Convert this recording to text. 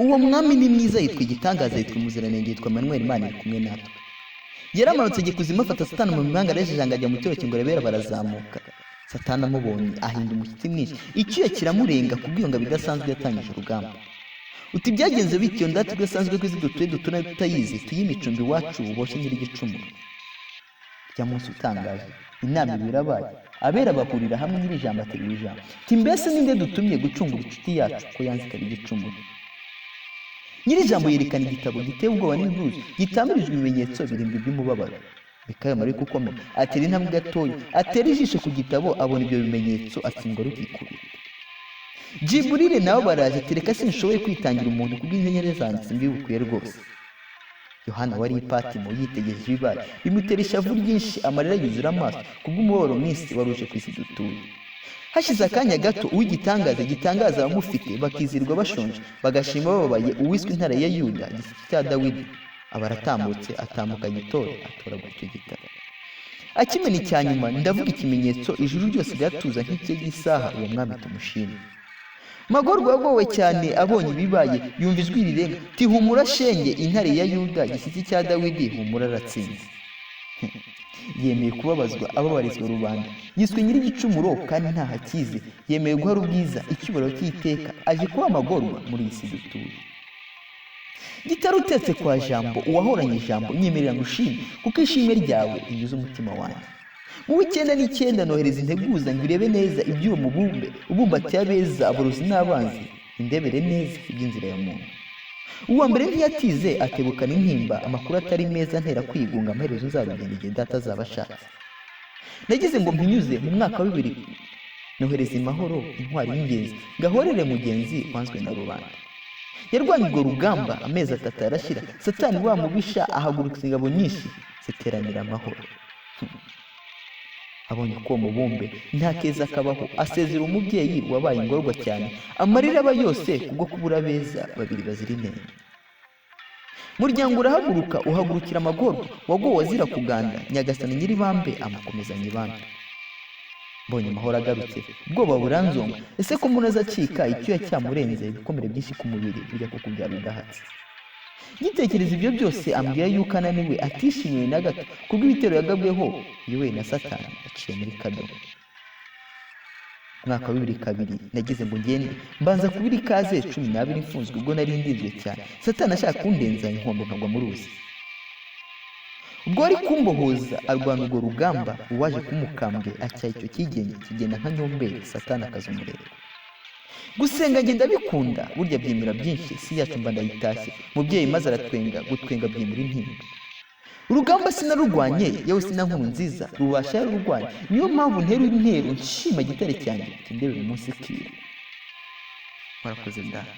uwo mwami ni mwiza, yitwa igitangaza, yitwa umuziranenge, yitwa Manuel, Imana iri kumwe natwe. Yaramanutse agiye kuzimu afata Satani mu mpanga arejejanga ajya mu cyoro ngo rebera barazamuka. Satani amubonye ahinda umushyitsi mwinshi, icyuya kiramurenga kubwiyonga bidasanzwe yatangije urugamba. Uti byagenze bityo ndati bidasanzwe ko izi dutuye dutuna tutayizi tuyimicumbi iwacu uboshye nyir'igicumuro. Rya munsi utangaje inama birabaye, abera bahurira hamwe nyir'ijambo aterura ijambo. Ti mbese ninde dutumye gucungura inshuti yacu ko yanze ikaba igicumuro? Nyir'ijambo yerekana igitabo giteye ubwoba n'impuzu gitamirijwe ibimenyetso birindwi by'umubabaro. Mikaya Mariko ukomeye atera intambwe gatoya, atera ijisho ku gitabo, abona ibyo bimenyetso atsindwa rukikubita. Jiburire nabo baraje, tereka sinshoboye kwitangira umuntu kubw'inyenyeri zanditse mbibukwiye rwose. Yohana wari ipatimo yitegereje ibibaye, bimutera ishavu ryinshi, amarira yuzura amaso kubw'umubabaro mwinshi waruje ku isi dutuye. Hashize akanya gato uw'igitangaza gitangaza abamufite bakizirwa bashonje, bagashima bababaye uwiswe intare ya Yuda, igishyitsi cya Dawidi. Abaratambutse atambuka gitore atora gutyo gitabo. Akimena icya nyuma ndavuga ikimenyetso, ijuru ryose ryatuza nk'ikiye gisaha, uwo mwami tumushime. Magorwa yagowe cyane abonye ibibaye, yumva ijwi rirenga, ti humura shenge, intare ya Yuda, igishyitsi cya Dawidi, humura aratsinze. Yemeye kubabazwa ababarizwa rubanda, yiswe nyir'igicumuro kandi ntaho akize, yemeye guhara ubwiza icyubahiro cy'iteka, aje kuba amagorwa muri iyi si dutuye. Gitarutetse kwa jambo, uwahoranye ijambo nyemerera ngushime, kuko ishimwe ryawe rinyuze umutima wanjye. Mu w'icyenda n'icyenda nohereza integuza ngo irebe neza iby'uwo mubumbe ubumbatiye abeza, aborozi n'abanzi, indebere neza iby'inzira ya muntu. Uwa mbere ntiyatize atebukana intimba, amakuru atari meza ntera kwigunga, amaherezo nzarugenda igihe data azaba ashatse. Nagize ngo mpinyuze mu mwaka wa 2000 nohereza imahoro, intwari y'ingenzi, gahorere mugenzi wanzwe na rubanda. Yarwanye urwo rugamba amezi 3 arashira, Satani wa mubisha ahagurutsa ingabo nyinshi ziteranira amahoro. Abonye ko mubumbe nta keza kabaho, asezera umubyeyi wabaye ingorwa cyane, amarira aba yose kubwo kubura beza babiri bazira inenge. Muryango urahaguruka uhagurukira amagorwa, wagowe azira kuganda, Nyagasani nyir'ibambe amukomezanya ibambe. Mbonye amahoro agarutse ubwoba buranzonga, ese ko umuntu azacika icyuya cyamurenze, ibikomere byinshi ku mubiri bijya kukubyara udahatse. Gitekereza ibyo byose ambwira yuko ananiwe, atishimiye na gato kubw'ibitero yagabweho yewe na Satani aciye muri Kadomo. Mwaka wa 2002 nagize ngo ngende mbanza kubira ikaze 12 mfunzwe, ubwo nari ndinzwe cyane, Satani ashaka kundenza inkombe nkagwa mu ruzi. Ubwo ari kumbohoza arwana urwo rugamba, uwaje kumukambwe acyaha icyo kigenge kigenda nka nyombere, Satani akazumurera. Gusenga ngenda bikunda, burya byemera byinshi, si yacu mba ndayitashye, mubyeyi maze aratwenga, gutwenga byemera intimba. Urugamba sinarugwanye, yewe sinankuru nziza, rubasha yarurwanye, niyo mpamvu ntero intero nshima gitare cyanjye, kindebera umunsi kira. Warakoze ndara.